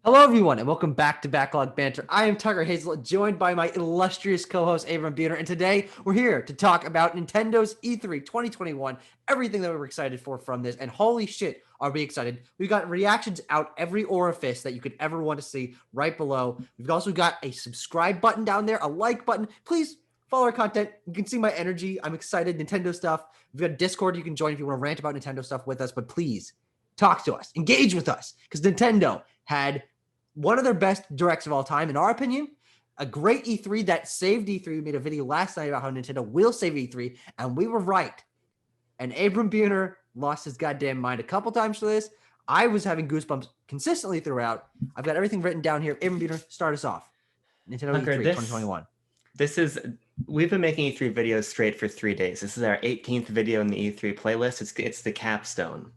Hello, everyone, and welcome back to Backlog Banter. I am Tucker Hazelett, joined by my illustrious co-host Abram Buhner, and today we're here to talk about Nintendo's E3 2021, everything that we were excited for from this, and holy shit, are we excited. We've got reactions out every orifice that you could ever want to see right below. We've also got a subscribe button down there, a like button. Please follow our content. You can see my energy. I'm excited. Nintendo stuff. We've got Discord you can join if you want to rant about Nintendo stuff with us, but please talk to us, engage with us, because Nintendo had one of their best directs of all time, in our opinion. A great E3 that saved E3. We made a video last night about how Nintendo will save E3, and we were right. And Abram Buhner lost his goddamn mind a couple times for this. I was having goosebumps consistently throughout. I've got everything written down here. Abram Buhner, start us off. Nintendo Tucker, E3 2021. We've been making E3 videos straight for 3 days. This is our 18th video in the E3 playlist. It's the capstone.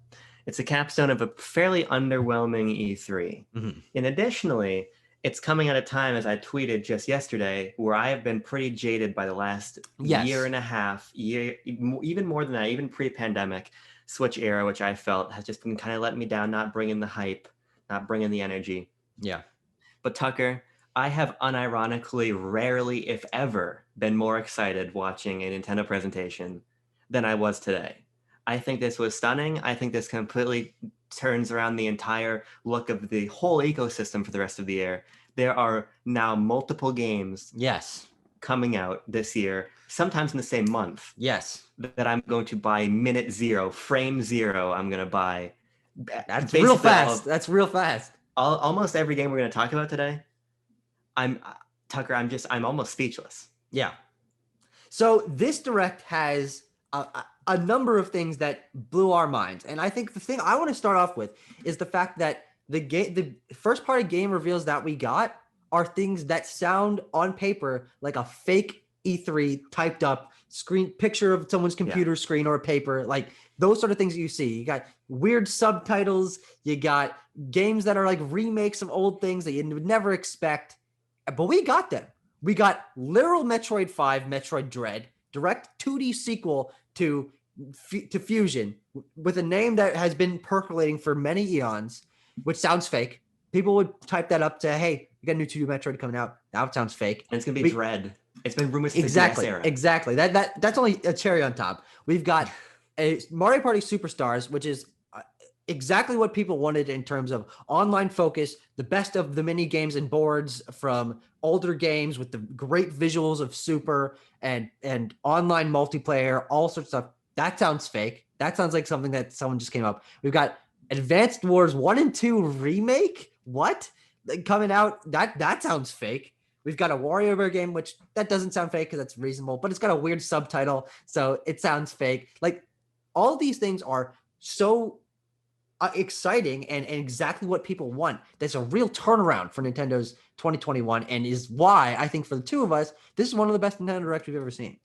It's a capstone of a fairly underwhelming E3. Mm-hmm. And additionally, it's coming at a time, as I tweeted just yesterday, where I have been pretty jaded by the last year and a half, even more than that, even pre-pandemic Switch era, which I felt has just been kind of letting me down, not bringing the hype, not bringing the energy. Yeah. But Tucker, I have unironically, rarely, if ever, been more excited watching a Nintendo presentation than I was today. I think this was stunning. I think this completely turns around the entire look of the whole ecosystem for the rest of the year. There are now multiple games coming out this year, sometimes in the same month. Yes. That I'm going to buy minute zero, frame zero, I'm going to buy. That's real fast. That's real fast. Almost every game we're going to talk about today, Tucker, I'm almost speechless. Yeah. So this direct has a number of things that blew our minds. And I think the thing I want to start off with is the fact that the first party game reveals that we got are things that sound on paper like a fake E3 typed up screen picture of someone's computer screen or a paper, like those sort of things that you see. You got weird subtitles, you got games that are like remakes of old things that you would never expect, but we got them. We got literal Metroid 5, Metroid Dread, direct 2D sequel to Fusion with a name that has been percolating for many eons, which sounds fake. People would type that up to, hey, you got a new 2D Metroid coming out. That sounds fake. And it's going to be Dread. It's been rumored since exactly, the DS era. Exactly. That's only a cherry on top. We've got a Mario Party Superstars, which is exactly what people wanted in terms of online focus, the best of the mini games and boards from older games with the great visuals of Super and online multiplayer, all sorts of stuff. That sounds fake. That sounds like something that someone just came up. We've got Advanced Wars 1 and 2 remake. What? Coming out. That sounds fake. We've got a WarioWare game, which that doesn't sound fake because that's reasonable, but it's got a weird subtitle, so it sounds fake. Like, all these things are so exciting and exactly what people want. That's a real turnaround for Nintendo's 2021 and is why I think for the two of us, this is one of the best Nintendo Directs we've ever seen.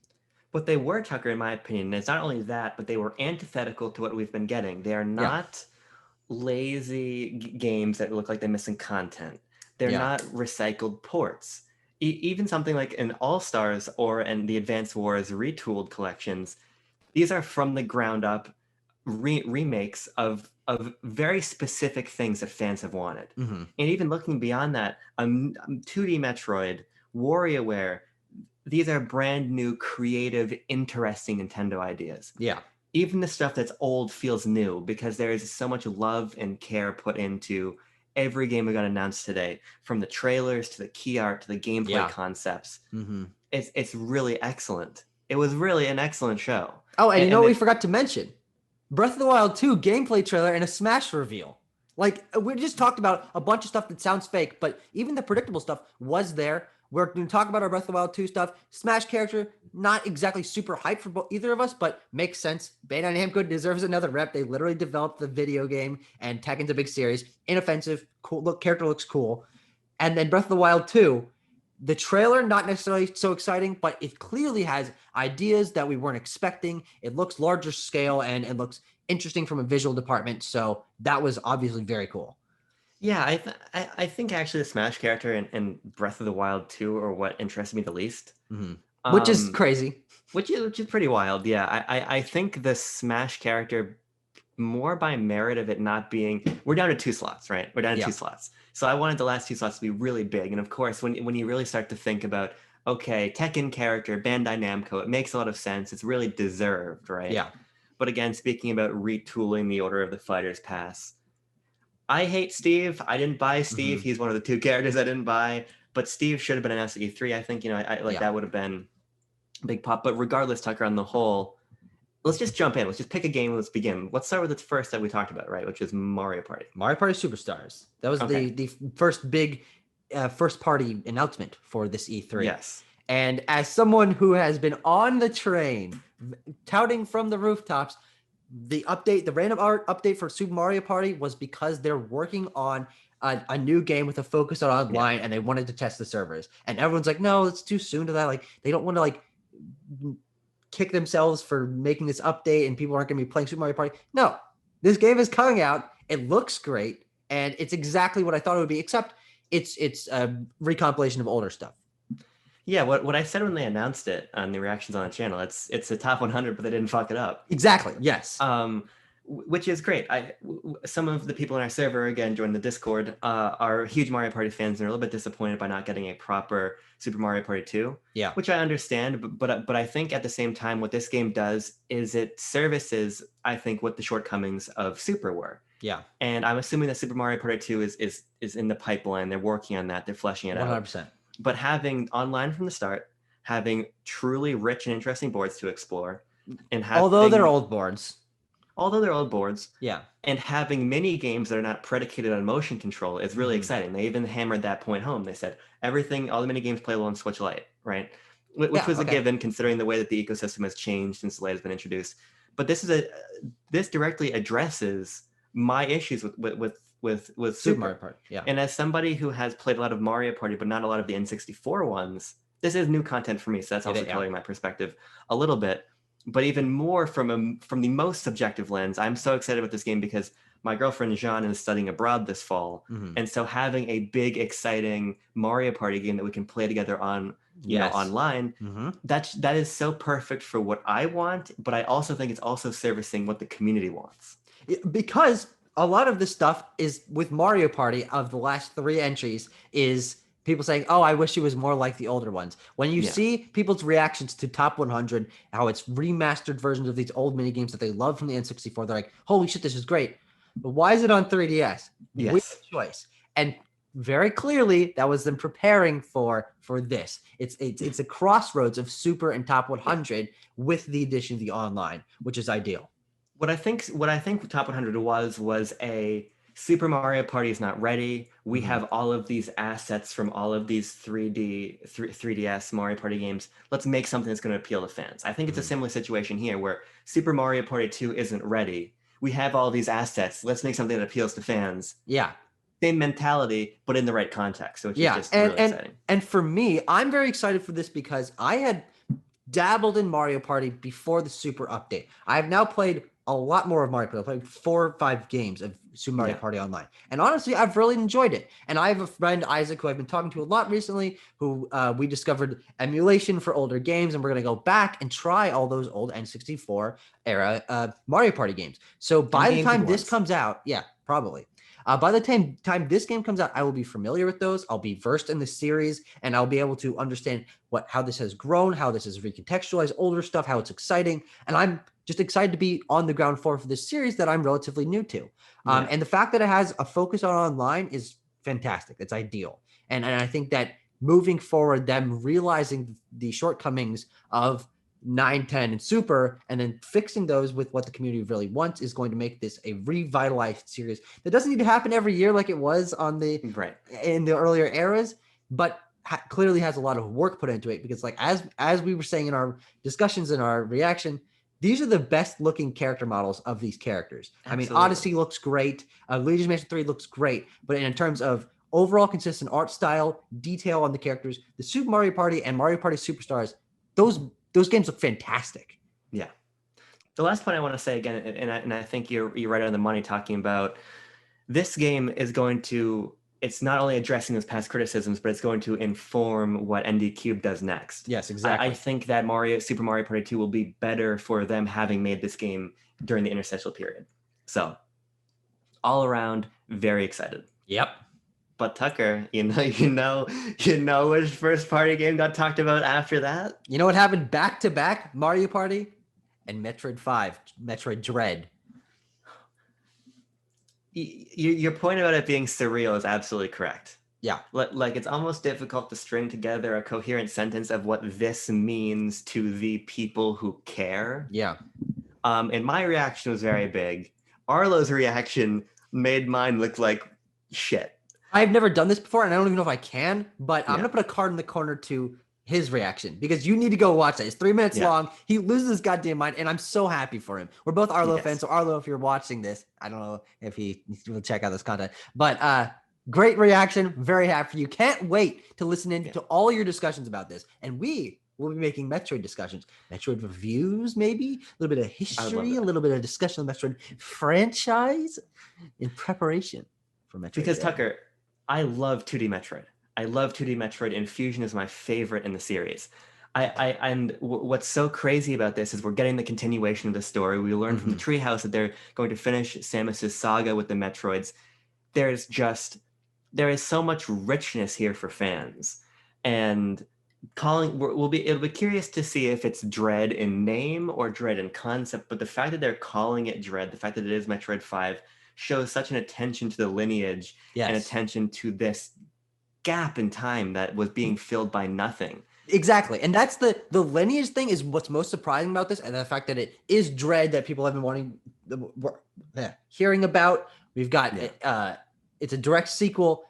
But they were, Tucker, in my opinion. It's not only that, but they were antithetical to what we've been getting. They are not lazy games that look like they're missing content. They're not recycled ports. Even something like an All-Stars or the Advance Wars retooled collections, these are from the ground up remakes of very specific things that fans have wanted. Mm-hmm. And even looking beyond that, 2D Metroid, WarioWare, these are brand new, creative, interesting Nintendo ideas. Yeah. Even the stuff that's old feels new because there is so much love and care put into every game we got announced today, from the trailers to the key art to the gameplay concepts. Mm-hmm. It's really excellent. It was really an excellent show. Oh, and you know what we forgot to mention? Breath of the Wild 2 gameplay trailer and a Smash reveal. Like, we just talked about a bunch of stuff that sounds fake, but even the predictable stuff was there. We're going to talk about our Breath of the Wild 2 stuff. Smash character, not exactly super hyped for either of us, but makes sense. Bandai Namco deserves another rep. They literally developed the video game, and Tekken's a big series. Inoffensive, cool. Look, character looks cool. And then Breath of the Wild 2, the trailer, not necessarily so exciting, but it clearly has ideas that we weren't expecting. It looks larger scale, and it looks interesting from a visual department. So that was obviously very cool. Yeah, I think actually the Smash character in Breath of the Wild 2 are what interested me the least. Mm-hmm. Which is crazy. Which is pretty wild, yeah. I think the Smash character more by merit of it not being. We're down to 2 slots, right? We're down to Yeah. 2 slots. So I wanted the last 2 slots to be really big. And of course, when you really start to think about, okay, Tekken character, Bandai Namco, it makes a lot of sense. It's really deserved, right? Yeah. But again, speaking about retooling the Order of the Fighters Pass, I hate Steve. I didn't buy Steve. He's one of the 2 characters I didn't buy. But Steve should have been announced at E3. I think, I like that would have been a big pop. But regardless, Tucker, on the whole, let's just jump in. Let's just pick a game. Let's begin. Let's start with the first that we talked about, right? Which is Mario Party. Mario Party Superstars. That was Okay. the first big first party announcement for this E3. Yes. And as someone who has been on the train, touting from the rooftops, the random art update for Super Mario Party was because they're working on a new game with a focus on online, and they wanted to test the servers. And everyone's like, no, it's too soon to that. Like, they don't want to like kick themselves for making this update, and people aren't going to be playing Super Mario Party. No, this game is coming out. It looks great, and it's exactly what I thought it would be, except it's a recompilation of older stuff. Yeah, what I said when they announced it on the reactions on the channel, it's a top 100, but they didn't fuck it up. Exactly. Yes. Which is great. Some of the people in our server, again, joined the Discord, are huge Mario Party fans and are a little bit disappointed by not getting a proper Super Mario Party 2. Yeah. Which I understand, but I think at the same time, what this game does is it services, I think, what the shortcomings of Super were. Yeah. And I'm assuming that Super Mario Party 2 is in the pipeline. They're working on that. They're fleshing it 100%. out. But having online from the start, having truly rich and interesting boards to explore, and although they're old boards, yeah, and having mini games that are not predicated on motion control is really exciting. They even hammered that point home. They said all the mini games playable on Switch Lite, right? Which was a given considering the way that the ecosystem has changed since the Lite has been introduced. But this directly addresses my issues with Super Mario Party. Yeah. And as somebody who has played a lot of Mario Party, but not a lot of the N64 ones, this is new content for me. So that's also coloring my perspective a little bit. But even more from the most subjective lens, I'm so excited about this game because my girlfriend Jean is studying abroad this fall. And so having a big, exciting Mario Party game that we can play together on online, that is so perfect for what I want. But I also think it's also servicing what the community wants. Because a lot of this stuff is with Mario Party of the last 3 entries is people saying, oh, I wish it was more like the older ones. When you see people's reactions to Top 100, how it's remastered versions of these old mini games that they love from the N64, they're like, holy shit, this is great. But why is it on 3DS? Yes. Weird choice. And very clearly that was them preparing for this. It's a crossroads of Super and Top 100 with the addition of the online, which is ideal. What I think Top 100 was a Super Mario Party is not ready. We have all of these assets from all of these 3DS Mario Party games. Let's make something that's going to appeal to fans. I think it's a similar situation here where Super Mario Party 2 isn't ready. We have all these assets. Let's make something that appeals to fans. Yeah. Same mentality, but in the right context. So it's just really exciting. And for me, I'm very excited for this because I had dabbled in Mario Party before the Super update. I have now played a lot more of Mario Party. I played 4 or 5 games of Super Mario Party Online. And honestly, I've really enjoyed it. And I have a friend, Isaac, who I've been talking to a lot recently, who we discovered emulation for older games. And we're going to go back and try all those old N64 era Mario Party games. So by the time this comes out, probably. By the time this game comes out, I will be familiar with those. I'll be versed in the series, and I'll be able to understand how this has grown, how this has recontextualized older stuff, how it's exciting. And I'm just excited to be on the ground floor for this series that I'm relatively new to. And the fact that it has a focus on online is fantastic. It's ideal. And I think that moving forward, them realizing the shortcomings of 9, 10, and Super, and then fixing those with what the community really wants is going to make this a revitalized series that doesn't need to happen every year like it was on in the earlier eras, but clearly has a lot of work put into it because, like, as we were saying in our discussions and our reaction, these are the best looking character models of these characters. Absolutely. I mean, Odyssey looks great. Luigi's Mansion 3 looks great. But in terms of overall consistent art style, detail on the characters, the Super Mario Party and Mario Party Superstars, those games look fantastic. Yeah. The last point I want to say again, and I think you're right on the money talking about this game is going to, it's not only addressing those past criticisms, but it's going to inform what ND Cube does next. Yes, exactly. I think that Super Mario Party 2 will be better for them having made this game during the interstitial period. So all around, very excited. Yep. But Tucker, you know which first party game got talked about after that? You know what happened back to back? Mario Party and Metroid 5, Metroid Dread. Your point about it being surreal is absolutely correct. Yeah. Like it's almost difficult to string together a coherent sentence of what this means to the people who care. Yeah. And my reaction was very big. Arlo's reaction made mine look like shit. I've never done this before, and I don't even know if I can, but I'm Yeah. going to put a card in the corner to his reaction because you need to go watch that. It's 3 minutes Yeah. long. He loses his goddamn mind, and I'm so happy for him. We're both Arlo Yes. fans, so Arlo, if you're watching this, I don't know if he will check out this content, but great reaction. Very happy for you. Can't wait to listen in to all your discussions about this, and we will be making Metroid discussions, Metroid reviews, maybe a little bit of history, a little bit of discussion on the Metroid franchise in preparation for Metroid. Because Tucker, I love 2D Metroid. I love 2D Metroid, and Fusion is my favorite in the series. And what's so crazy about this is we're getting the continuation of the story. We learn from the Treehouse that they're going to finish Samus's saga with the Metroids. There is so much richness here for fans, and it'll be curious to see if it's Dread in name or Dread in concept. But the fact that they're calling it Dread, the fact that it is Metroid 5, shows such an attention to the lineage and attention to this gap in time that was being filled by nothing. Exactly. And that's the lineage thing is what's most surprising about this, and the fact that it is Dread that people have been hearing about. We've got it's a direct sequel,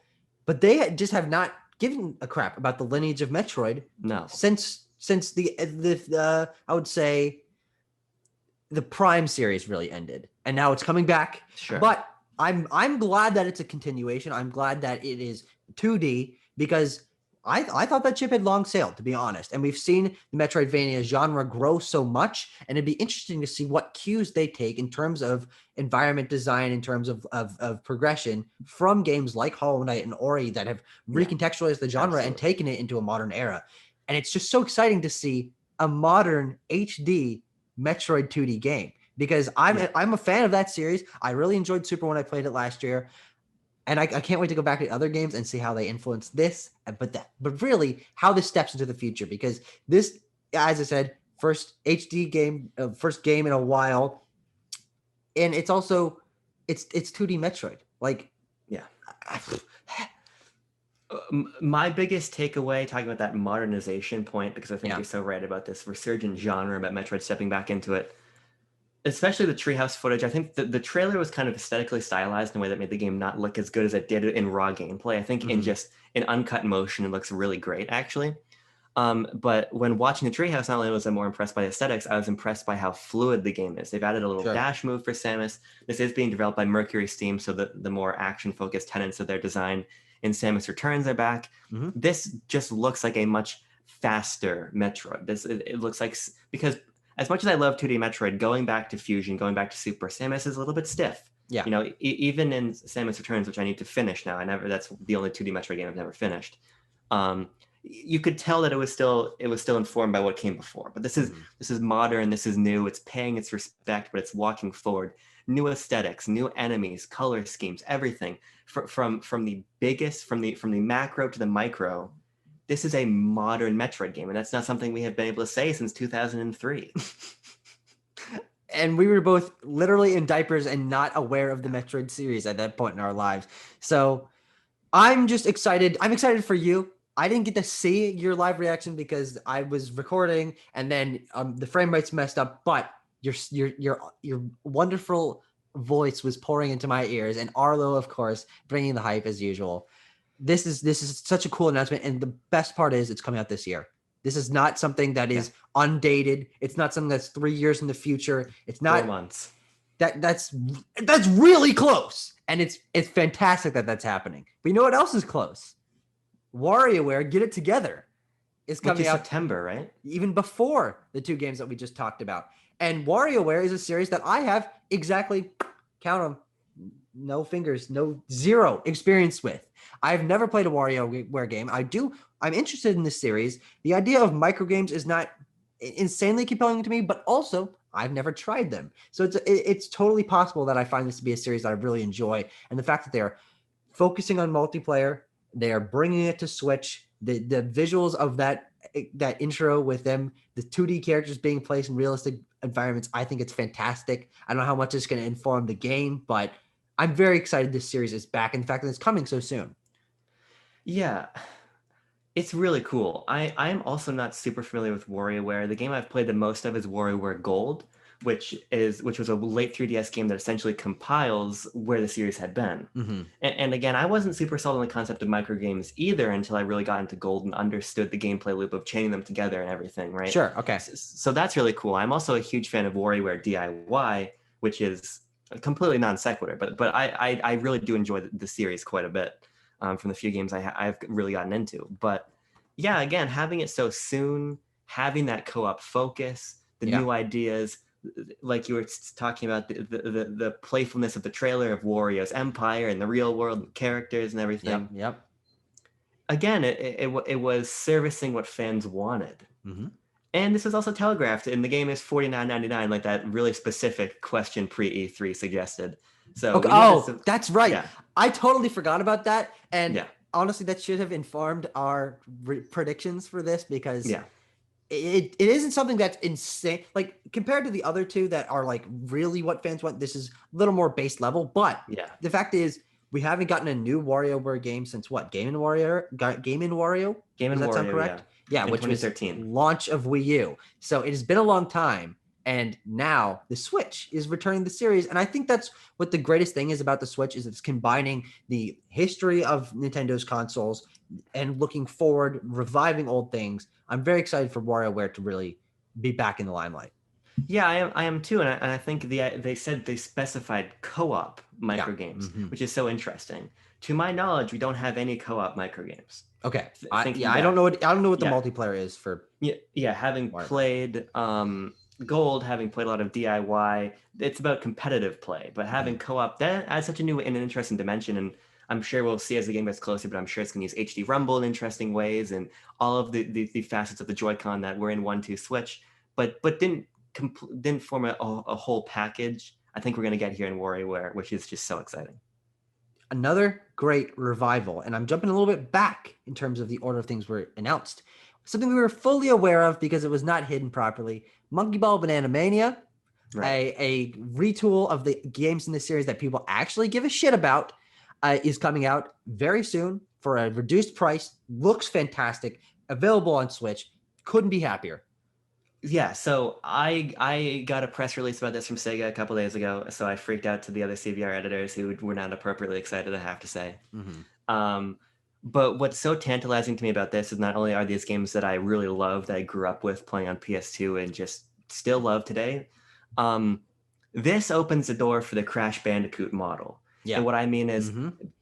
but they just have not given a crap about the lineage of Metroid. No. Since the I would say the Prime series really ended, and now it's coming back. Sure. But I'm glad that it's a continuation. I'm glad that it is 2D because I thought that ship had long sailed, to be honest. And we've seen the Metroidvania genre grow so much, and it'd be interesting to see what cues they take in terms of environment design, in terms of progression from games like Hollow Knight and Ori that have recontextualized the genre and taken it into a modern era. And it's just so exciting to see a modern HD Metroid 2D game because I'm a fan of that series. I really enjoyed Super when I played it last year. And I can't wait to go back to other games and see how they influence this, but really how this steps into the future, because this, as I said, first HD game, first game in a while, and it's also it's 2D Metroid. Like, my biggest takeaway, talking about that modernization point, because I think you're so right about this resurgent genre, about Metroid stepping back into it. Especially the Treehouse footage. I think the trailer was kind of aesthetically stylized in a way that made the game not look as good as it did in raw gameplay. I think in uncut motion, it looks really great, actually. But when watching the Treehouse, not only was I more impressed by the aesthetics, I was impressed by how fluid the game is. They've added a little dash move for Samus. This is being developed by Mercury Steam, so the more action-focused tenets of their design in Samus Returns are back. This just looks like a much faster Metroid. It looks like, because as much as I love 2D Metroid, going back to Fusion, going back to Super, Samus is a little bit stiff. Yeah. You know, even in Samus Returns, which I need to finish now, that's the only 2D Metroid game I've never finished. You could tell that it was still informed by what came before. But this is modern, this is new, it's paying its respect, but it's walking forward. New aesthetics, new enemies, color schemes, everything. From the biggest, from the macro to the micro. This is a modern Metroid game, and that's not something we have been able to say since 2003. And we were both literally in diapers and not aware of the Metroid series at that point in our lives. So I'm just excited. I'm excited for you. I didn't get to see your live reaction because I was recording, and then the frame rate's messed up. But your wonderful voice was pouring into my ears, and Arlo, of course, bringing the hype as usual. This is such a cool announcement, and the best part is it's coming out this year. This is not something that is undated. It's not something that's 3 years in the future. It's not 4 months. That's really close, and it's fantastic that that's happening. But you know what else is close? WarioWare, Get It Together, is coming out September, right? Even before the 2 games that we just talked about. And WarioWare is a series that I have exactly, count them, no fingers, zero experience with. I've never played a WarioWare game. I'm interested in this series. The idea of microgames is not insanely compelling to me, but also I've never tried them. So it's totally possible that I find this to be a series that I really enjoy. And the fact that they're focusing on multiplayer, they are bringing it to Switch. The visuals of that intro with them, the 2D characters being placed in realistic environments, I think it's fantastic. I don't know how much it's going to inform the game, but I'm very excited this series is back, and the fact that it's coming so soon. Yeah, it's really cool. I'm also not super familiar with WarioWare. The game I've played the most of is WarioWare Gold, which was a late 3DS game that essentially compiles where the series had been. Mm-hmm. And again, I wasn't super sold on the concept of microgames either until I really got into Gold and understood the gameplay loop of chaining them together and everything, right? Sure. Okay. So that's really cool. I'm also a huge fan of WarioWare DIY, which is completely non sequitur, but I really do enjoy the series quite a bit. From the few games I've really gotten into. But yeah, again, having it so soon, having that co-op focus, the new ideas, like you were talking about the playfulness of the trailer of Wario's Empire and the real world characters and everything. Yep. Again, it was servicing what fans wanted. Mm-hmm. And this is also telegraphed, and the game is $49.99, like that really specific question pre-E3 suggested. So okay. That's right. Yeah. I totally forgot about that. And yeah. honestly, that should have informed our predictions for this, because yeah. it isn't something that's insane. Like, compared to the other two that are like really what fans want, this is a little more base level. But yeah. the fact is, we haven't gotten a new WarioWare game since what? Game & Wario? Does that sound correct? Yeah, which was 2013. Launch of Wii U. So it has been a long time. And now the Switch is returning the series. And I think that's what the greatest thing is about the Switch, is it's combining the history of Nintendo's consoles and looking forward, reviving old things. I'm very excited for WarioWare to really be back in the limelight. Yeah, I am too. And I think they said they specified co-op microgames, which is so interesting. To my knowledge, we don't have any co-op microgames. Okay. I don't know what the multiplayer is for. Yeah, having played Gold, having played a lot of DIY, it's about competitive play, but having co-op, that adds such a new and an interesting dimension. And I'm sure we'll see as the game gets closer, but I'm sure it's going to use HD Rumble in interesting ways and all of the facets of the Joy-Con that were in 1-2 Switch, but didn't form a whole package. I think we're going to get here in WarioWare, which is just so exciting. Another great revival, and I'm jumping a little bit back in terms of the order of things were announced. Something we were fully aware of because it was not hidden properly. Monkey Ball Banana Mania, a retool of the games in the series that people actually give a shit about, is coming out very soon for a reduced price. Looks fantastic. Available on Switch. Couldn't be happier. Yeah, so I got a press release about this from Sega a couple days ago, so I freaked out to the other CVR editors who were not appropriately excited, I have to say. Mm-hmm. But what's so tantalizing to me about this is not only are these games that I really love, that I grew up with playing on PS2 and just still love today, this opens the door for the Crash Bandicoot model. Yeah. And what I mean is,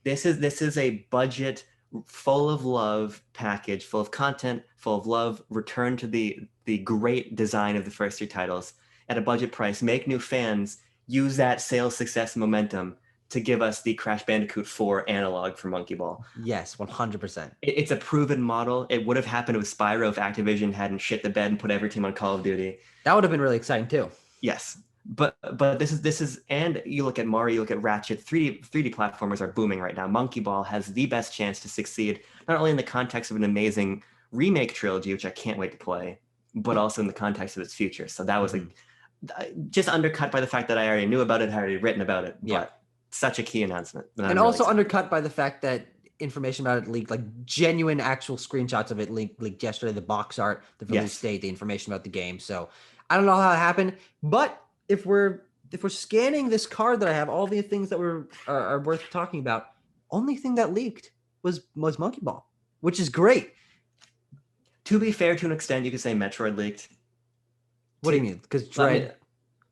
this is a budget, full of love package, full of content, full of love, return to the great design of the first three titles at a budget price, make new fans, use that sales success momentum to give us the Crash Bandicoot 4 analog for Monkey Ball. Yes, 100%. It's a proven model. It would have happened with Spyro if Activision hadn't shit the bed and put every team on Call of Duty. That would have been really exciting too. Yes. But this is, and you look at Mario, you look at Ratchet, 3D platformers are booming right now. Monkey Ball has the best chance to succeed, not only in the context of an amazing remake trilogy, which I can't wait to play, but also in the context of its future. So that was just undercut by the fact that I already knew about it, had already written about it. Yeah. But such a key announcement. And also undercut by the fact that information about it leaked, like genuine actual screenshots of it leaked yesterday, the box art, the release date, the information about the game. So I don't know how it happened, but if we're scanning this card that I have, all the things that are worth talking about, only thing that leaked was Monkey Ball, which is great. To be fair, to an extent, you could say Metroid leaked. What do you mean? Because Dread.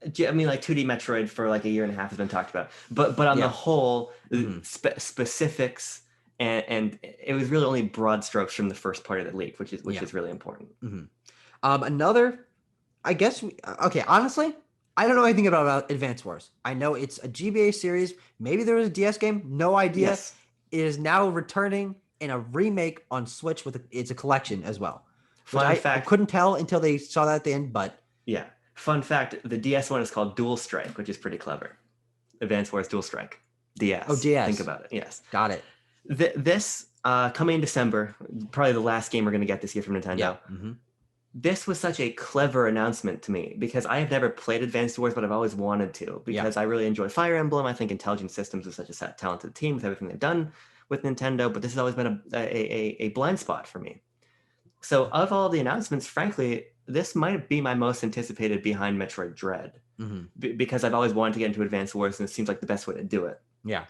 I mean, like 2D Metroid for like a year and a half has been talked about, but on the whole, specifics and it was really only broad strokes from the first part of the leak, which is really important. Another, I guess. Honestly, I don't know anything about Advance Wars. I know it's a GBA series. Maybe there was a DS game. No idea. Yes. It is now returning in a remake on Switch it's a collection as well. Fun fact. I couldn't tell until they saw that at the end, but yeah. Fun fact: the DS one is called Dual Strike, which is pretty clever. Advance Wars Dual Strike. DS. Oh, DS. Think about it. Yes. Got it. This coming in December, probably the last game we're going to get this year from Nintendo. Yeah. This was such a clever announcement to me because I have never played Advanced Wars, but I've always wanted to because I really enjoy Fire Emblem. I think Intelligent Systems is such a talented team with everything they've done with Nintendo, but this has always been a blind spot for me. So of all the announcements, frankly, this might be my most anticipated behind Metroid Dread because I've always wanted to get into Advanced Wars and it seems like the best way to do it. Yeah.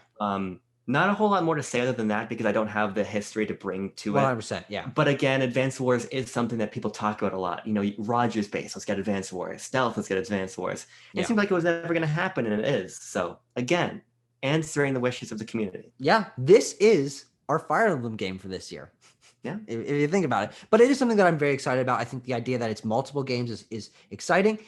Not a whole lot more to say other than that because I don't have the history to bring to 100%, it. yeah. But again, Advanced Wars is something that people talk about a lot. You know, Roger's base, let's get Advanced Wars. Stealth, let's get Advanced Wars. It seemed like it was never going to happen, and it is. So again, answering the wishes of the community. Yeah, this is our Fire Emblem game for this year. Yeah. If you think about it. But it is something that I'm very excited about. I think the idea that it's multiple games is exciting.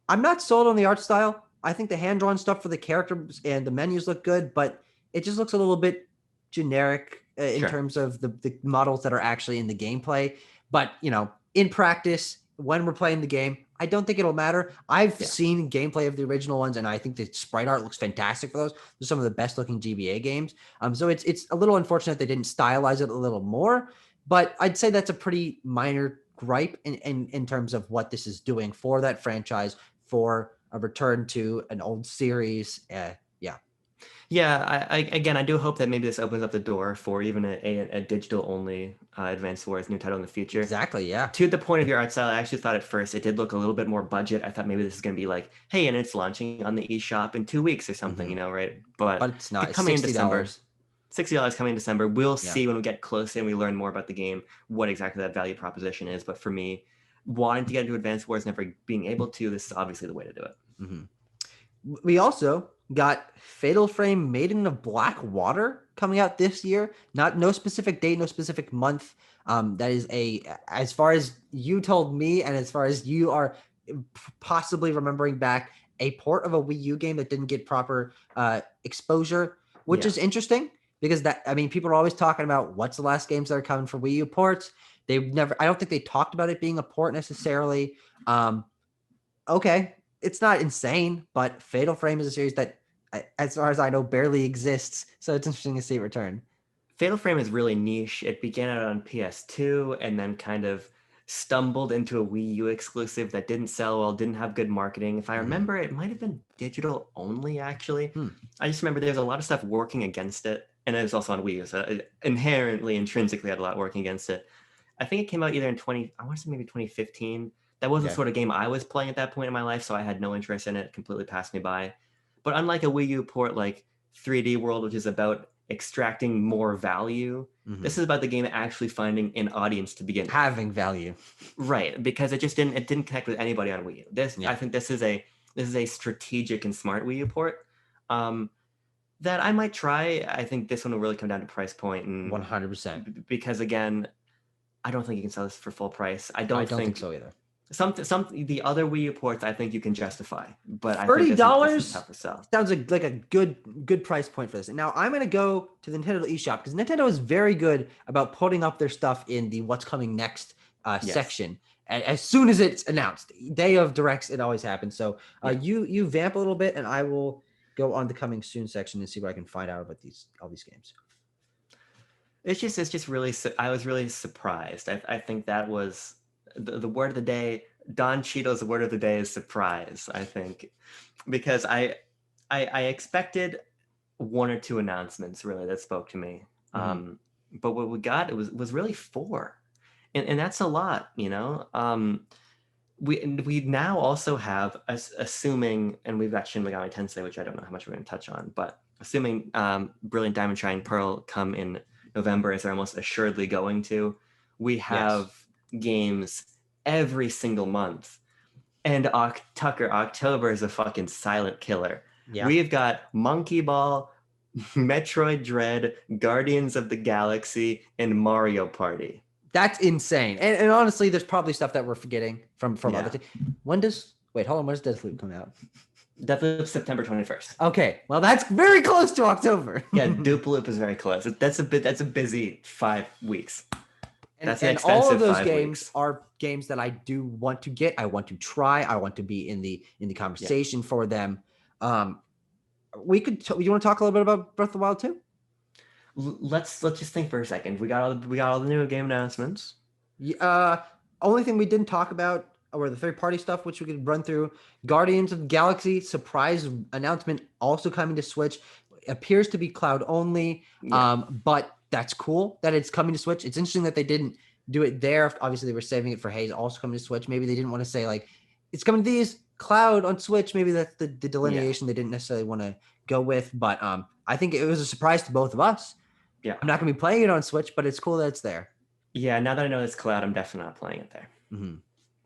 I'm not sold on the art style. I think the hand-drawn stuff for the characters and the menus look good, but it just looks a little bit generic in terms of the models that are actually in the gameplay. But, you know, in practice, when we're playing the game, I don't think it'll matter. I've seen gameplay of the original ones, and I think the sprite art looks fantastic for those. They're some of the best looking GBA games. So it's a little unfortunate they didn't stylize it a little more, but I'd say that's a pretty minor gripe in terms of what this is doing for that franchise, for a return to an old series. Yeah, I do hope that maybe this opens up the door for even a digital only Advanced Wars new title in the future. Exactly, yeah. To the point of your art style, I actually thought at first it did look a little bit more budget. I thought maybe this is going to be like, hey, and it's launching on the eShop in 2 weeks or something, you know, right? But it's not. It's coming in $60. December. $60 coming in December. We'll see when we get close and we learn more about the game, what exactly that value proposition is. But for me, wanting to get into Advanced Wars, never being able to, this is obviously the way to do it. We also got Fatal Frame Maiden of Black Water coming out this year. No specific date, no specific month. That is as far as you told me and as far as you are possibly remembering back, a port of a Wii U game that didn't get proper exposure, which is interesting because people are always talking about what's the last games that are coming for Wii U ports. I don't think they talked about it being a port necessarily. Okay. It's not insane, but Fatal Frame is a series that, as far as I know, barely exists. So it's interesting to see it return. Fatal Frame is really niche. It began out on PS2 and then kind of stumbled into a Wii U exclusive that didn't sell well, didn't have good marketing. If I remember, it might have been digital only, actually. I just remember there's a lot of stuff working against it. And it was also on Wii U, so it intrinsically had a lot working against it. I think it came out either in I want to say maybe 2015. That wasn't the sort of game I was playing at that point in my life, so I had no interest in it. It completely passed me by. But unlike a Wii U port like 3D World, which is about extracting more value, this is about the game actually finding an audience to begin having value. Right, because it didn't connect with anybody on Wii U. I think this is a strategic and smart Wii U port that I might try. I think this one will really come down to price point and 100%. Because again, I don't think you can sell this for full price. I don't think so either. Some the other Wii U ports I think you can justify, but I think $30 this is tough to sell. Sounds like a good price point for this. And now I'm going to go to the Nintendo eShop because Nintendo is very good about putting up their stuff in the what's coming next section as soon as it's announced. Day of directs, it always happens. So you vamp a little bit, and I will go on the coming soon section and see what I can find out about all these games. It's just really, I was really surprised. I think that was the word of the day. Don Cheadle's word of the day is surprise, I think, because I expected one or two announcements really that spoke to me. But what we got, it was really 4. And that's a lot, you know. We now also have, assuming, and we've got Shin Megami Tensei, which I don't know how much we're going to touch on, but assuming Brilliant Diamond Shine Pearl come in November, as they're almost assuredly going to, we have games every single month. And Tucker, October is a fucking silent killer. Yeah. We've got Monkey Ball, Metroid Dread, Guardians of the Galaxy, and Mario Party. That's insane. And honestly, there's probably stuff that we're forgetting from other things. When does Deathloop come out? Deathloop September 21st. Okay, well that's very close to October. Yeah, Deathloop is very close. That's a busy 5 weeks. That's an And all of expensive those 5 games weeks. are games that I do want to get. I want to try. I want to be in the Yeah. conversation for them. We could. You want to talk a little bit about Breath of the Wild 2? Let's just think for a second. We got all the new game announcements. Only thing we didn't talk about were the third-party stuff, which we could run through. Guardians of the Galaxy surprise announcement also coming to Switch. Appears to be cloud only, Yeah. but that's cool that it's coming to Switch. It's interesting that they didn't do it there. Obviously, they were saving it for Haze also coming to Switch. Maybe they didn't want to say like it's coming to these cloud on Switch. Maybe that's the delineation they didn't necessarily want to go with. But I think it was a surprise to both of us. Yeah. I'm not going to be playing it on Switch, but it's cool that it's there. Yeah, now that I know it's cloud, I'm definitely not playing it there. Mm-hmm.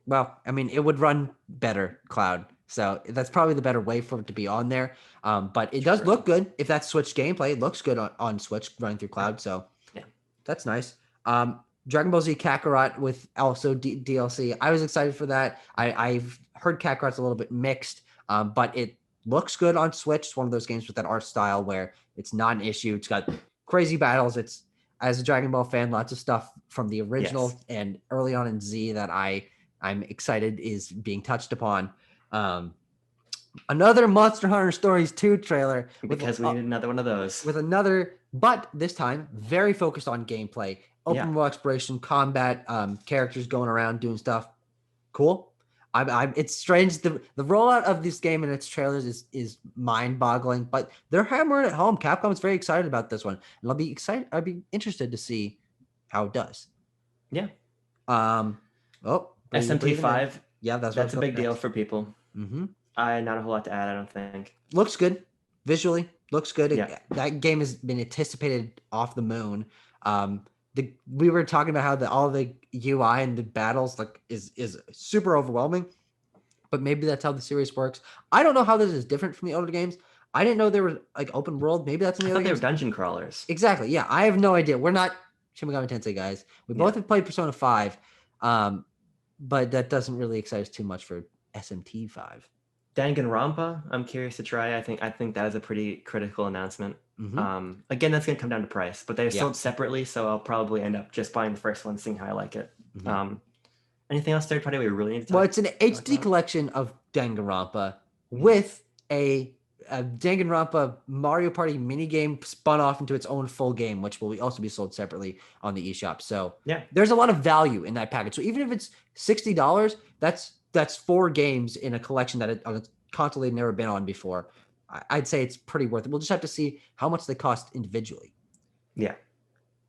Well, I mean, it would run better cloud. So that's probably the better way for it to be on there. But it does look good. If that's Switch gameplay, it looks good on Switch running through cloud. So yeah, that's nice. Dragon Ball Z Kakarot with also DLC. I was excited for that. I've heard Kakarot's a little bit mixed, but it looks good on Switch. It's one of those games with that art style where it's not an issue. It's got crazy battles. It's, as a Dragon Ball fan, lots of stuff from the original and early on in Z that I'm excited is being touched upon. Another Monster Hunter Stories 2 trailer. Because we needed another one of those. With another, but this time very focused on gameplay, open world exploration, combat, characters going around doing stuff. Cool. It's strange. The rollout of this game and its trailers is mind-boggling, but they're hammering it home. Capcom is very excited about this one, and I'd be interested to see how it does. Yeah. SMT5. Yeah, that's a big deal for people. Mm-hmm. Not a whole lot to add, I don't think. Looks good. Visually, looks good. Yeah. That game has been anticipated off the moon. We were talking about how all the UI and the battles is super overwhelming, but maybe that's how the series works. I don't know how this is different from the older games. I didn't know there was like open world. Maybe that's in the other games. They were dungeon crawlers. Exactly. Yeah, I have no idea. We're not Shin Megami Tensei guys. We both have played Persona 5, but that doesn't really excite us too much for SMT 5. Danganronpa, I'm curious to try. I think that is a pretty critical announcement. Mm-hmm. Again, that's going to come down to price, but they're sold separately, so I'll probably end up just buying the first one, seeing how I like it. Mm-hmm. Anything else third party we really need to talk about? Well, it's an HD collection of Danganronpa with a Danganronpa Mario Party minigame spun off into its own full game, which will also be sold separately on the eShop. So there's a lot of value in that package. So even if it's $60, that's 4 games in a collection that on a console they've never been on before. I'd say it's pretty worth it. We'll just have to see how much they cost individually. Yeah.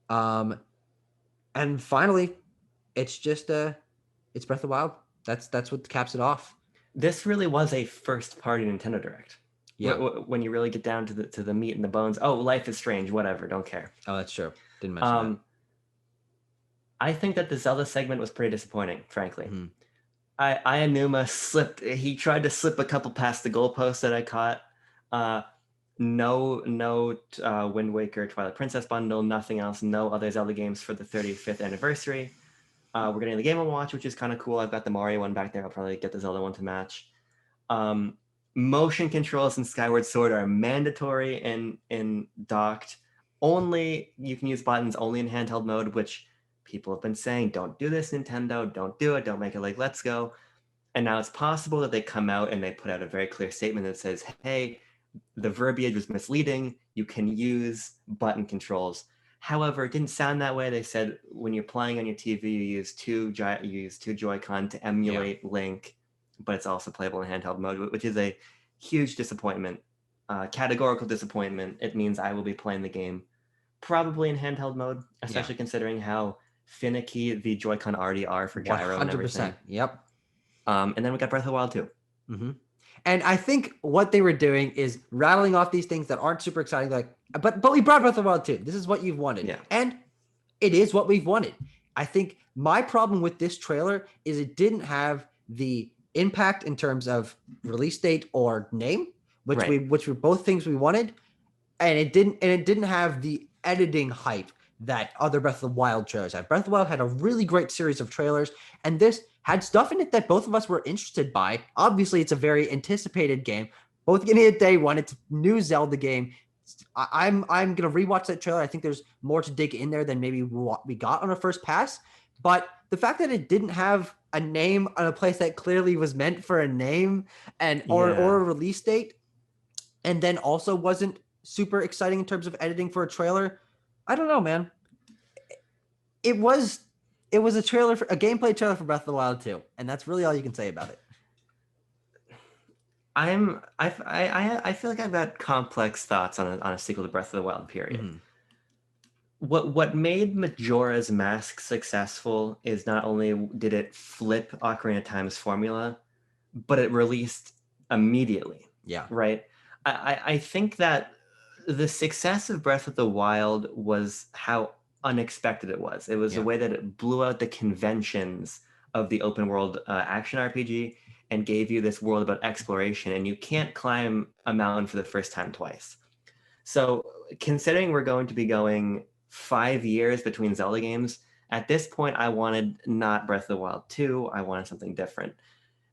And finally, it's just it's Breath of the Wild. That's what caps it off. This really was a first party Nintendo Direct. Yeah. When you really get down to the meat and the bones. Oh, Life is Strange. Whatever. Don't care. Oh, that's true. Didn't mention that. I think that the Zelda segment was pretty disappointing, frankly. Mm-hmm. Aonuma slipped. He tried to slip a couple past the goalposts that I caught. No Wind Waker Twilight Princess bundle, nothing else, no other Zelda games for the 35th anniversary. We're getting the Game & Watch, which is kind of cool. I've got the Mario one back there. I'll probably get the Zelda one to match. Motion controls in Skyward Sword are mandatory in docked. Only you can use buttons only in handheld mode, which people have been saying, don't do this, Nintendo, don't do it, don't make it like Let's Go. And now it's possible that they come out and they put out a very clear statement that says, hey, the verbiage was misleading. You can use button controls. However, it didn't sound that way. They said when you're playing on your TV, you use two Joy-Con to emulate Link, but it's also playable in handheld mode, which is a huge disappointment, categorical disappointment. It means I will be playing the game probably in handheld mode, especially considering how finicky the Joy-Con already are for gyro 100%. And everything. Yep. And then we got Breath of the Wild 2. Mm-hmm. And I think what they were doing is rattling off these things that aren't super exciting, like, but we brought Breath of the Wild 2. This is what you've wanted. Yeah. And it is what we've wanted. I think my problem with this trailer is it didn't have the impact in terms of release date or name, which were both things we wanted. And it didn't have the editing hype that other Breath of the Wild trailers had. Breath of the Wild had a really great series of trailers, and this had stuff in it that both of us were interested by. Obviously, it's a very anticipated game. Both getting it day one. It's a new Zelda game. I'm gonna rewatch that trailer. I think there's more to dig in there than maybe what we got on a first pass. But the fact that it didn't have a name on a place that clearly was meant for a name and or Yeah. a release date, and then also wasn't super exciting in terms of editing for a trailer. I don't know, man. It was a trailer for a gameplay trailer for Breath of the Wild 2, and that's really all you can say about it. I feel like I've got complex thoughts on a sequel to Breath of the Wild. Period. Mm-hmm. What made Majora's Mask successful is not only did it flip Ocarina of Time's formula, but it released immediately. Yeah. Right. I think that the success of Breath of the Wild was how unexpected it was. It was the way that it blew out the conventions of the open world action RPG and gave you this world about exploration, and you can't climb a mountain for the first time twice. So considering we're going to be going 5 years between Zelda games, at this point I wanted not Breath of the Wild 2, I wanted something different.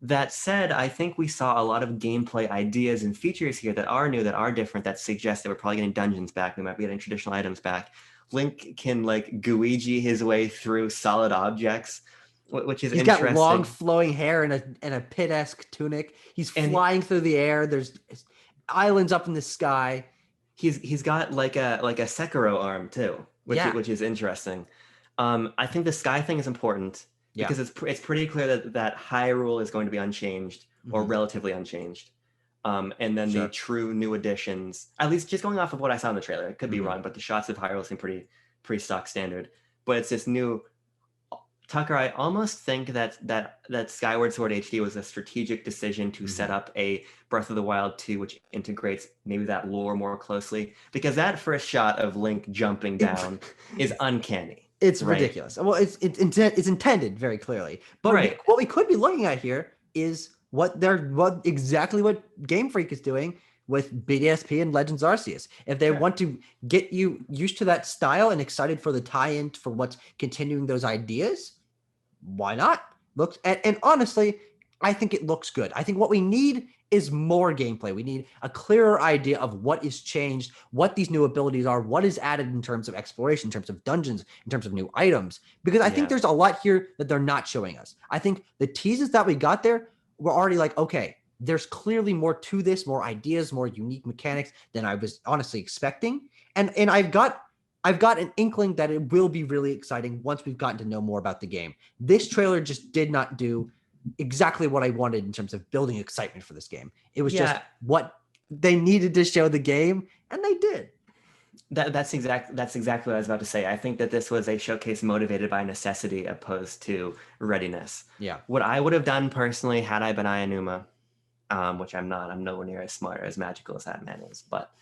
That said, I think we saw a lot of gameplay ideas and features here that are new, that are different, that suggest that we're probably getting dungeons back. We might be getting traditional items back. Link can like Guigi his way through solid objects, which is He's interesting. got long flowing hair and a pit-esque tunic. He's flying through the air. There's islands up in the sky. He's got like a Sekiro arm too, which is interesting. I think the sky thing is important. Because it's pretty clear that Hyrule is going to be unchanged or relatively unchanged. And then the true new additions, at least just going off of what I saw in the trailer, it could be wrong, but the shots of Hyrule seem pretty stock standard. But it's this new Tucker. I almost think that Skyward Sword HD was a strategic decision to set up a Breath of the Wild 2, which integrates maybe that lore more closely. Because that first shot of Link jumping down is uncanny. It's ridiculous. Well, it's intended very clearly, but what we could be looking at here is what exactly what Game Freak is doing with BDSP and Legends Arceus. If they want to get you used to that style and excited for the tie-in for what's continuing those ideas, why not? And honestly, I think it looks good. I think what we need is more gameplay. We need a clearer idea of what is changed, what these new abilities are, what is added in terms of exploration, in terms of dungeons, in terms of new items. Because I think there's a lot here that they're not showing us. I think the teases that we got there were already like, okay, there's clearly more to this, more ideas, more unique mechanics than I was honestly expecting. And I've got an inkling that it will be really exciting once we've gotten to know more about the game. This trailer just did not do exactly what I wanted in terms of building excitement for this game. It was just what they needed to show the game, and they did. That's exactly what I was about to say. I think that this was a showcase motivated by necessity opposed to readiness. Yeah. What I would have done personally had I been Ayanuma, which I'm not. I'm nowhere near as smart or as magical as that man is, but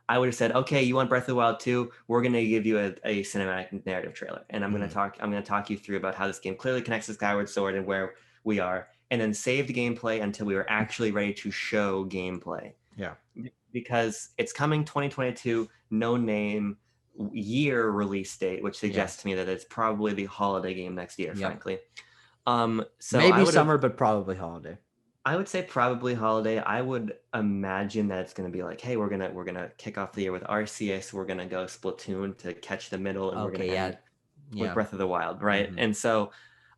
I would have said, okay, you want Breath of the Wild 2? We're going to give you a cinematic narrative trailer, and I'm going to talk you through about how this game clearly connects to Skyward Sword and where we are, and then save the gameplay until we were actually ready to show gameplay. Yeah. Because it's coming 2022, no name, year release date, which suggests to me that it's probably the holiday game next year, frankly. So maybe summer, but probably holiday. I would say probably holiday. I would imagine that it's going to be like, hey, we're gonna kick off the year with Arceus. We're gonna go Splatoon to catch the middle, and we're gonna end with Breath of the Wild, right? And so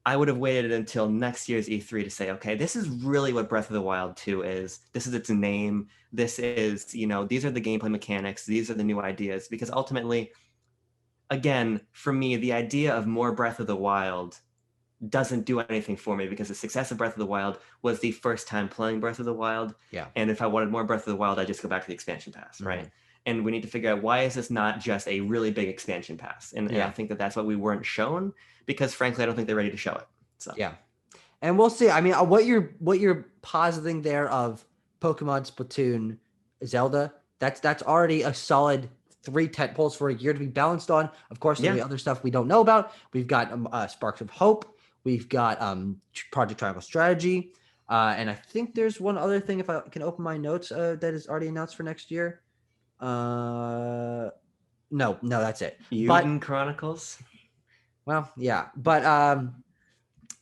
I would have waited until next year's E3 to say, okay, this is really what Breath of the Wild 2 is. This is its name. This is, these are the gameplay mechanics. These are the new ideas. Because ultimately, again, for me, the idea of more Breath of the Wild doesn't do anything for me, because the success of Breath of the Wild was the first time playing Breath of the Wild. Yeah. And if I wanted more Breath of the Wild, I'd just go back to the expansion pass, right? And we need to figure out, why is this not just a really big expansion pass? And I think that that's what we weren't shown, because frankly, I don't think they're ready to show it. So yeah, and we'll see. I mean, what you're positing there of Pokemon, Splatoon, Zelda, that's already a solid 3 tentpoles for a year to be balanced on. Of course, there'll be other stuff we don't know about. We've got Sparks of Hope. We've got Project Triangle Strategy, and I think there's one other thing, if I can open my notes, that is already announced for next year. No, that's it. Uden Chronicles. Well, yeah, but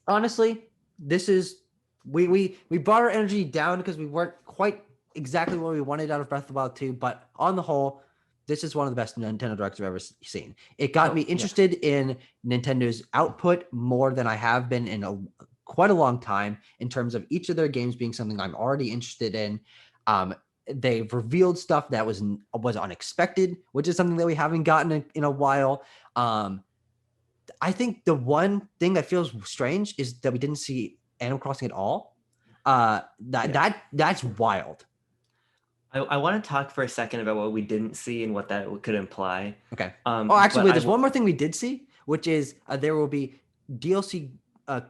honestly, this is we brought our energy down because we weren't quite exactly what we wanted out of Breath of the Wild 2, but on the whole, this is one of the best Nintendo Directs I've ever seen. It got me yeah. interested in Nintendo's output more than I have been in quite a long time in terms of each of their games being something I'm already interested in. They've revealed stuff that was unexpected, which is something that we haven't gotten in a while. I think the one thing that feels strange is that we didn't see Animal Crossing at all. That's wild. I want to talk for a second about what we didn't see and what that could imply. Okay. Actually, but wait, there's one more thing we did see, which is there will be DLC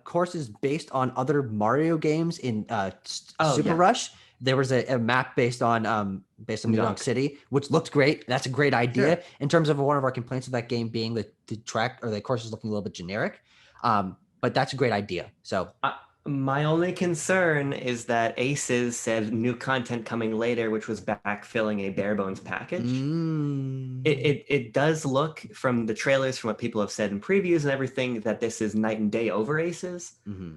courses based on other Mario games in Super Rush. There was a map based on New Donk City, which looked great. That's a great idea in terms of one of our complaints of that game being the track or the courses looking a little bit generic. But that's a great idea. So my only concern is that Aces said new content coming later, which was backfilling a bare bones package. It does look from the trailers, from what people have said in previews and everything, that this is night and day over Aces.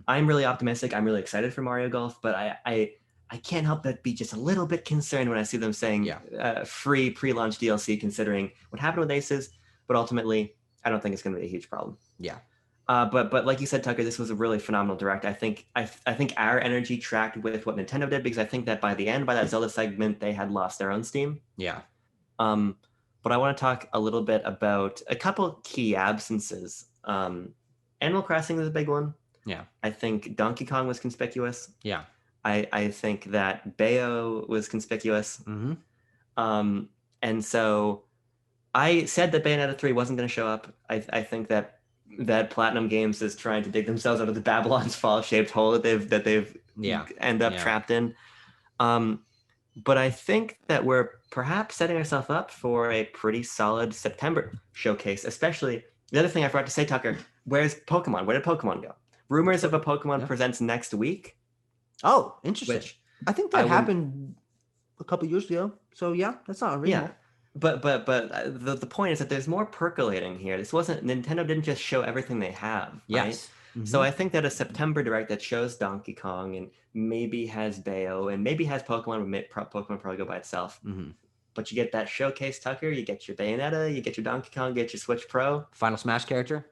I'm really optimistic. I'm really excited for Mario Golf, but I can't help but be just a little bit concerned when I see them saying free pre-launch DLC, considering what happened with Aces. But ultimately, I don't think it's going to be a huge problem. Yeah. But like you said, Tucker, this was a really phenomenal direct. I think our energy tracked with what Nintendo did, because I think that by that Zelda segment, they had lost their own steam. Yeah. But I want to talk a little bit about a couple key absences. Animal Crossing is a big one. Yeah. I think Donkey Kong was conspicuous. Yeah. I think that Bayo was conspicuous. And so I said that Bayonetta 3 wasn't going to show up. I think that Platinum Games is trying to dig themselves out of the Babylon's Fall shaped hole that they've end up trapped in. But I think that we're perhaps setting ourselves up for a pretty solid September showcase. Especially the other thing I forgot to say, Tucker, where's Pokemon? Where did Pokemon go? Rumors of a Pokemon presents next week. Oh, interesting. I think that happened a couple years ago. So yeah, that's not unreasonable. Yeah. But the point is that there's more percolating here. Nintendo didn't just show everything they have, right? Yes. So I think that a September Direct that shows Donkey Kong and maybe has Bayo and maybe has Pokemon, would Pokemon probably go by itself. But you get that showcase, Tucker, you get your Bayonetta, you get your Donkey Kong, get your Switch Pro. Final Smash character.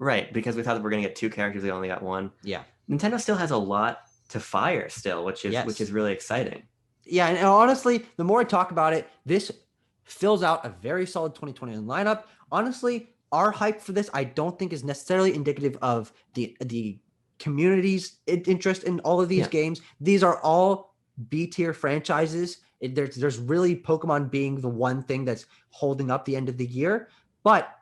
Right, because we thought that we're going to get 2 characters, we only got 1. Yeah. Nintendo still has a lot to fire still, which is really exciting. Yeah, and honestly, the more I talk about it, this fills out a very solid 2021 lineup. Honestly, our hype for this, I don't think is necessarily indicative of the community's interest in all of these games. These are all B-tier franchises. There's really Pokemon being the one thing that's holding up the end of the year, but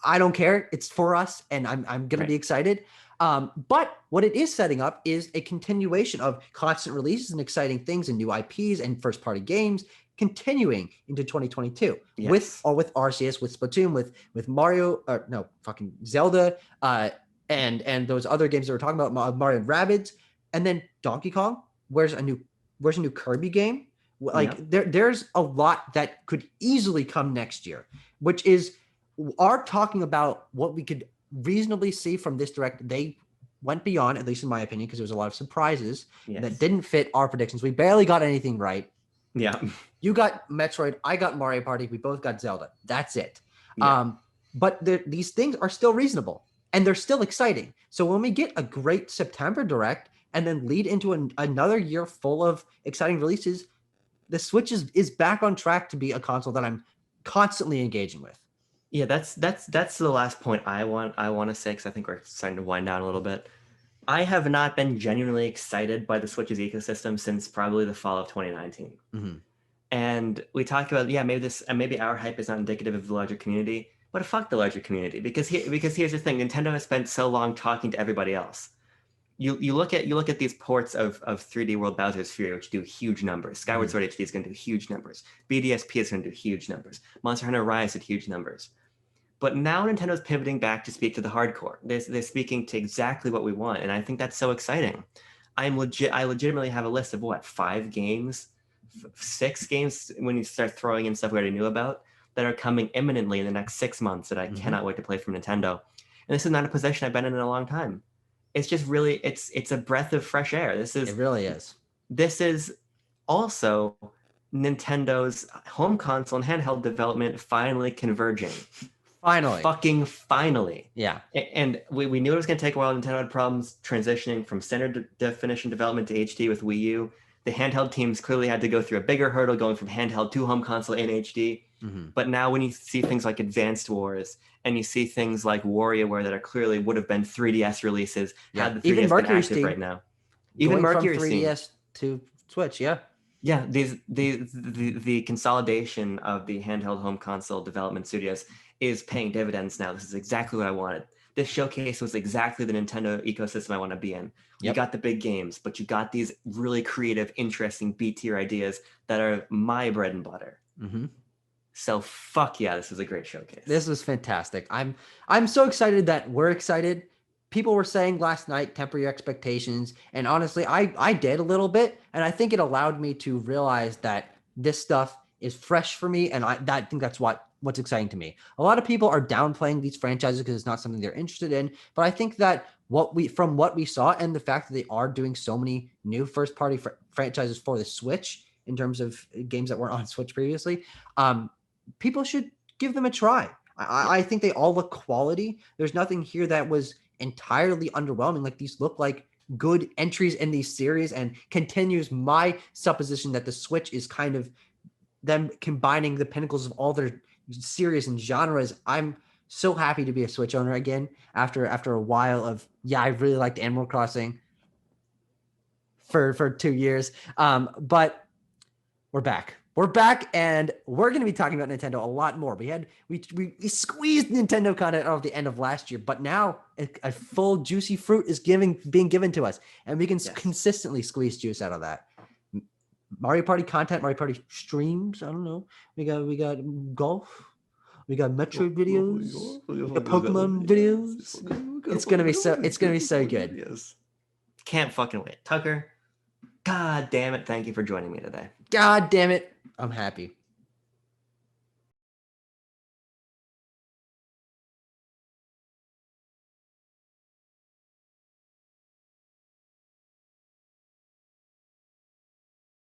I don't care. It's for us, and I'm going to be excited. But what it is setting up is a continuation of constant releases and exciting things and new IPs and first-party games continuing into 2022 with Arceus, with Splatoon, with Mario, Zelda, and those other games that we're talking about, Mario and Rabbids, and then Donkey Kong. Where's a new Kirby game? There's a lot that could easily come next year, which is are talking about what we could reasonably see from this direct. They went beyond, at least in my opinion, because there was a lot of surprises that didn't fit our predictions. We barely got anything right. Yeah. You got Metroid, I got Mario Party, we both got Zelda. That's it. But these things are still reasonable and they're still exciting. So when we get a great September direct and then lead into another year full of exciting releases, the Switch is back on track to be a console that I'm constantly engaging with. Yeah, that's the last point I want to say, because I think we're starting to wind down a little bit. I have not been genuinely excited by the Switch's ecosystem since probably the fall of 2019. And we talked about, maybe our hype is not indicative of the larger community, but fuck the larger community, because here's the thing: Nintendo has spent so long talking to everybody else. You look at these ports of 3D World Bowser's Fury, which do huge numbers. Skyward Sword HD is going to do huge numbers. BDSP is going to do huge numbers. Monster Hunter Rise did huge numbers. But now Nintendo's pivoting back to speak to the hardcore. They're speaking to exactly what we want, and I think that's so exciting. I legitimately have a list of 5 games, 6 games when you start throwing in stuff we already knew about, that are coming imminently in the next 6 months that I cannot wait to play from Nintendo. And this is not a position I've been in a long time. It's just really, it's a breath of fresh air. It really is. This is also Nintendo's home console and handheld development finally converging. Finally. Fucking finally. Yeah. And we knew it was going to take a while. Nintendo had problems transitioning from standard definition development to HD with Wii U. The handheld teams clearly had to go through a bigger hurdle going from handheld to home console in HD. Mm-hmm. But now when you see things like Advanced Wars and you see things like WarioWare that are clearly would have been 3DS releases, had the 3DS Even been Mercury active Steam, right now. Even going Mercury from Steam. 3DS to Switch, yeah. Yeah, the consolidation of the handheld home console development studios is paying dividends now. This is exactly what I wanted. This showcase was exactly the Nintendo ecosystem I want to be in. You got the big games, but you got these really creative, interesting B-tier ideas that are my bread and butter. Mm-hmm. So fuck yeah, this was a great showcase. This was fantastic. I'm so excited that we're excited. People were saying last night, temper your expectations. And honestly, I did a little bit. And I think it allowed me to realize that this stuff is fresh for me. And I think that's what's exciting to me. A lot of people are downplaying these franchises because it's not something they're interested in. But I think that from what we saw and the fact that they are doing so many new first party franchises for the Switch in terms of games that weren't on Switch previously, people should give them a try. I think they all look quality. There's nothing here that was entirely underwhelming. Like, these look like good entries in these series and continues my supposition that the Switch is kind of them combining the pinnacles of all their series and genres. I'm so happy to be a Switch owner again after a while of, I really liked Animal Crossing for 2 years. But we're back. We're back, and we're going to be talking about Nintendo a lot more. We squeezed Nintendo content out of the end of last year, but now a full juicy fruit is being given to us, and we can consistently squeeze juice out of that. Mario Party content, Mario Party streams. I don't know. We got golf. We got Metroid videos. We got Pokemon videos. It's gonna be so good. Yes. Can't fucking wait. Tucker, God damn it! Thank you for joining me today. God damn it! I'm happy.